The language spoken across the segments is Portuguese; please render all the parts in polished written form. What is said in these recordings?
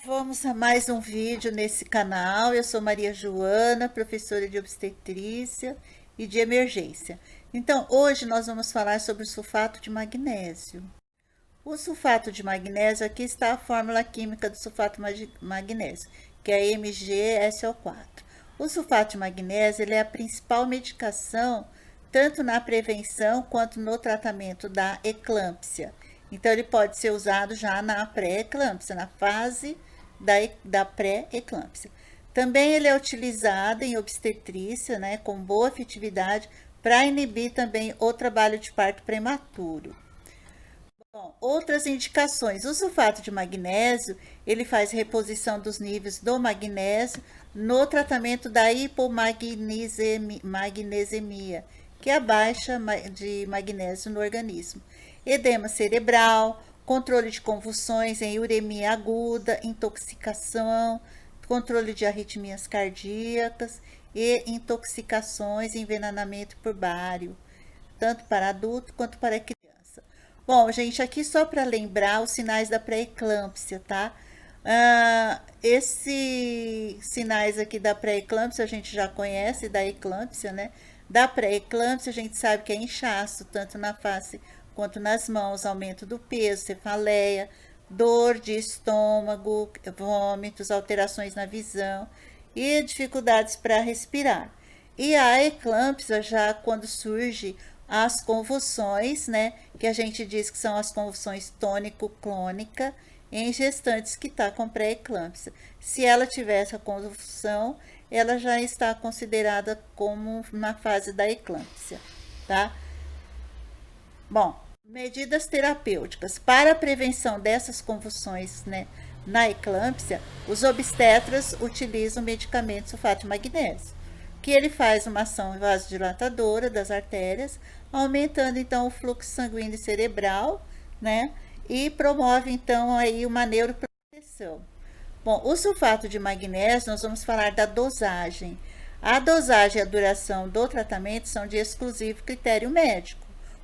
Vamos a mais um vídeo nesse canal. Eu sou Maria Joana, professora de obstetrícia e de emergência. Então, hoje nós vamos falar sobre o sulfato de magnésio. O sulfato de magnésio, aqui está a fórmula química do sulfato magnésio, que é MgSO4. O sulfato de magnésio ele é a principal medicação tanto na prevenção quanto no tratamento da eclâmpsia. Então, ele pode ser usado já na pré-eclâmpsia, na fase da pré-eclâmpsia. Também ele é utilizado em obstetrícia, né, com boa efetividade, para inibir também o trabalho de parto prematuro. Bom, outras indicações. O sulfato de magnésio, ele faz reposição dos níveis do magnésio no tratamento da hipomagnesemia, que é a baixa de magnésio no organismo. Edema cerebral, controle de convulsões em uremia aguda, intoxicação, controle de arritmias cardíacas e intoxicações, envenenamento por bário, tanto para adulto quanto para criança. Bom, gente, aqui só para lembrar os sinais da pré-eclâmpsia, tá? Esses sinais aqui da pré-eclâmpsia a gente já conhece, da eclâmpsia, né? Da pré-eclâmpsia a gente sabe que é inchaço, tanto na face quanto nas mãos, aumento do peso, cefaleia, dor de estômago, vômitos, alterações na visão e dificuldades para respirar. E a eclâmpsia já quando surge as convulsões, né, que a gente diz que são as convulsões tônico-clônica em gestantes que está com pré-eclâmpsia. Se ela tiver essa convulsão, ela já está considerada como na fase da eclâmpsia, tá? Bom, medidas terapêuticas. Para a prevenção dessas convulsões, né, na eclâmpsia, os obstetras utilizam o medicamento sulfato de magnésio, que ele faz uma ação vasodilatadora das artérias, aumentando então o fluxo sanguíneo cerebral, né, e promove então aí uma neuroproteção. Bom, o sulfato de magnésio, nós vamos falar da dosagem. A dosagem e a duração do tratamento são de exclusivo critério médico.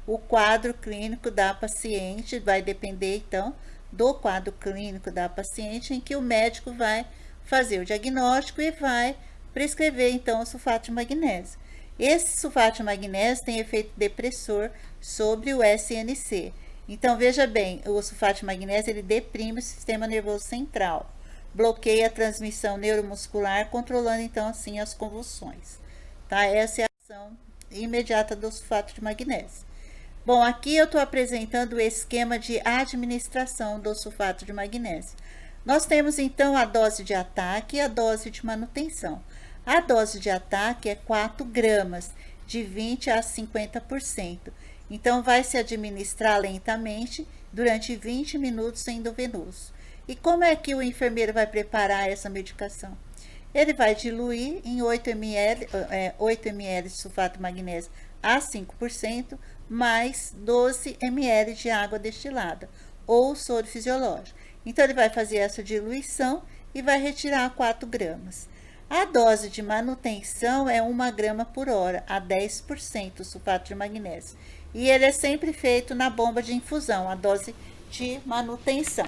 O quadro clínico da paciente vai depender, então, do quadro clínico da paciente, em que o médico vai fazer o diagnóstico e vai prescrever, então, o sulfato de magnésio. Esse sulfato de magnésio tem efeito depressor sobre o SNC. Então, veja bem, o sulfato de magnésio, ele deprime o sistema nervoso central, bloqueia a transmissão neuromuscular, controlando, então, assim, as convulsões. Tá? Essa é a ação imediata do sulfato de magnésio. Bom, aqui eu estou apresentando o esquema de administração do sulfato de magnésio. Nós temos então a dose de ataque e a dose de manutenção. A dose de ataque é 4 gramas, de 20 a 50%. Então, vai se administrar lentamente durante 20 minutos endovenoso. E como é que o enfermeiro vai preparar essa medicação? Ele vai diluir em 8 ml de sulfato de magnésio a 5%, mais 12 ml de água destilada, ou soro fisiológico. Então, ele vai fazer essa diluição e vai retirar 4 gramas. A dose de manutenção é 1 grama por hora, a 10% o sulfato de magnésio. E ele é sempre feito na bomba de infusão, a dose de manutenção.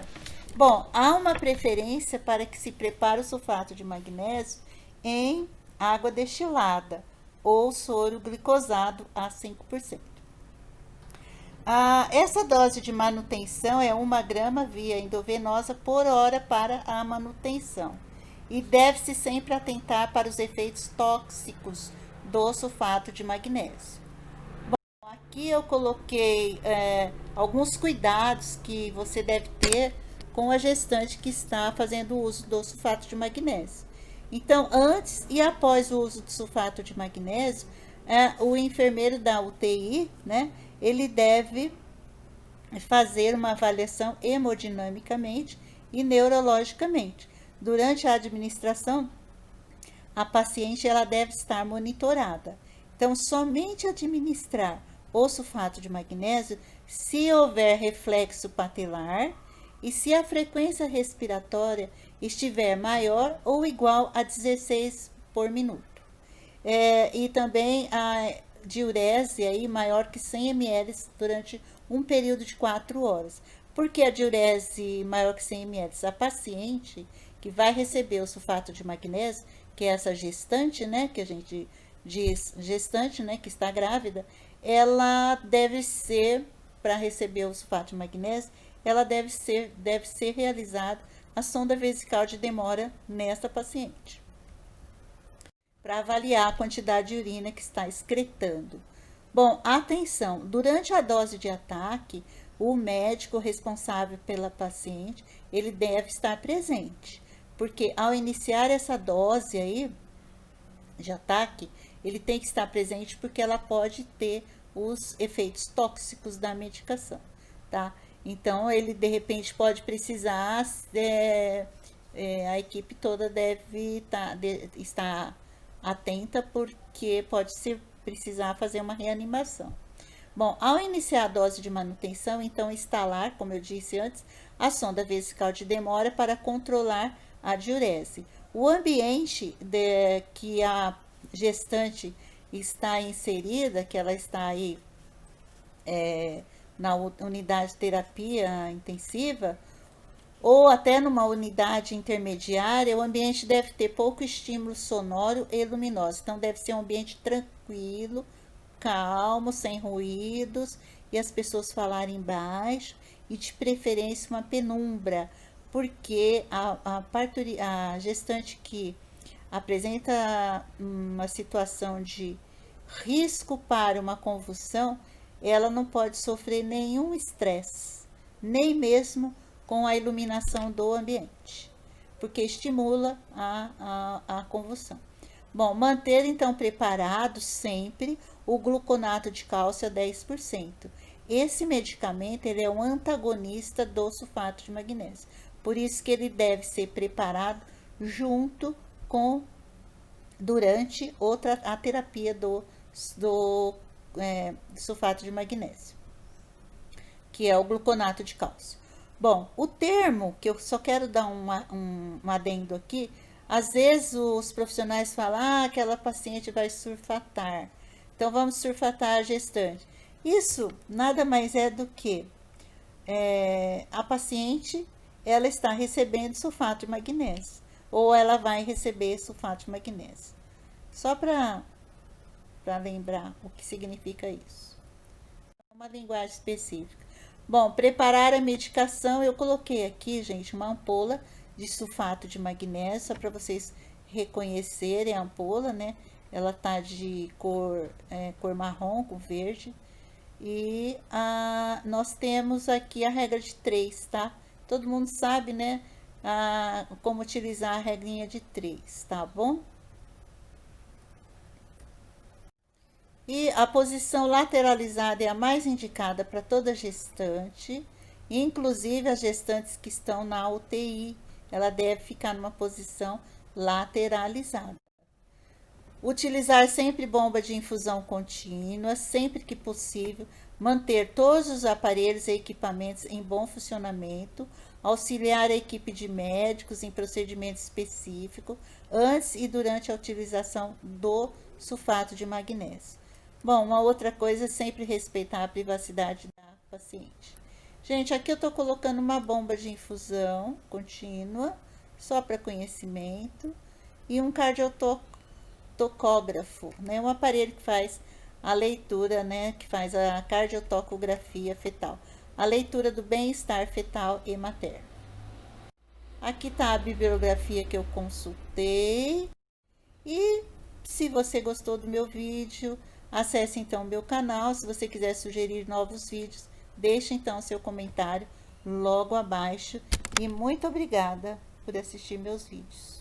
Bom, há uma preferência para que se prepare o sulfato de magnésio em água destilada ou soro glicosado a 5%. Essa dose de manutenção é 1 grama via endovenosa por hora para a manutenção. E deve-se sempre atentar para os efeitos tóxicos do sulfato de magnésio. Bom, aqui eu coloquei alguns cuidados que você deve ter com a gestante que está fazendo uso do sulfato de magnésio. Então, antes e após o uso do sulfato de magnésio, o enfermeiro da UTI, né, ele deve fazer uma avaliação hemodinamicamente e neurologicamente. Durante a administração, a paciente ela deve estar monitorada. Então, somente administrar o sulfato de magnésio se houver reflexo patelar e se a frequência respiratória estiver maior ou igual a 16 por minuto. E também a diurese aí maior que 100 ml durante um período de 4 horas, Por que a diurese maior que 100 ml? A paciente que vai receber o sulfato de magnésio, que é essa gestante, né, que a gente diz gestante, né, que está grávida, ela deve ser, para receber o sulfato de magnésio, ela deve ser realizada a sonda vesical de demora nesta paciente, para avaliar a quantidade de urina que está excretando. Bom, atenção, durante a dose de ataque, o médico responsável pela paciente, ele deve estar presente, porque ao iniciar essa dose aí de ataque, ele tem que estar presente porque ela pode ter os efeitos tóxicos da medicação, tá? Então, ele de repente pode precisar, a equipe toda deve estar atenta, porque pode ser precisar fazer uma reanimação. Bom, ao iniciar a dose de manutenção, então instalar, como eu disse antes, a sonda vesical de demora para controlar a diurese. O ambiente que a gestante está inserida, que ela está aí na unidade de terapia intensiva, ou até numa unidade intermediária, o ambiente deve ter pouco estímulo sonoro e luminoso. Então, deve ser um ambiente tranquilo, calmo, sem ruídos, e as pessoas falarem baixo, e de preferência uma penumbra, porque a gestante que apresenta uma situação de risco para uma convulsão, ela não pode sofrer nenhum estresse, nem mesmo com a iluminação do ambiente, porque estimula a convulsão. Bom, manter então preparado sempre o gluconato de cálcio a 10%. Esse medicamento ele é um antagonista do sulfato de magnésio, por isso que ele deve ser preparado junto com, durante a terapia do sulfato de magnésio, que é o gluconato de cálcio. Bom, o termo, que eu só quero dar um adendo aqui, às vezes os profissionais falam, aquela paciente vai surfatar, então vamos surfatar a gestante. Isso nada mais é do que a paciente, ela está recebendo sulfato de magnésio, ou ela vai receber sulfato de magnésio. Só para lembrar o que significa isso. É uma linguagem específica. Bom, preparar a medicação, eu coloquei aqui, gente, uma ampola de sulfato de magnésio, só para vocês reconhecerem a ampola, né? Ela tá de cor marrom com verde. E nós temos aqui a regra de 3, tá? Todo mundo sabe, né? Como utilizar a regrinha de 3, tá bom? E a posição lateralizada é a mais indicada para toda gestante, inclusive as gestantes que estão na UTI, ela deve ficar numa posição lateralizada. Utilizar sempre bomba de infusão contínua, sempre que possível, manter todos os aparelhos e equipamentos em bom funcionamento, auxiliar a equipe de médicos em procedimento específico antes e durante a utilização do sulfato de magnésio. Bom, uma outra coisa é sempre respeitar a privacidade da paciente. Gente, aqui eu tô colocando uma bomba de infusão contínua, só para conhecimento, e um cardiotocógrafo, né? Um aparelho que faz a leitura, né? Que faz a cardiotocografia fetal, a leitura do bem-estar fetal e materno. Aqui tá a bibliografia que eu consultei. E se você gostou do meu vídeo, acesse então o meu canal. Se você quiser sugerir novos vídeos, deixe então seu comentário logo abaixo. E muito obrigada por assistir meus vídeos.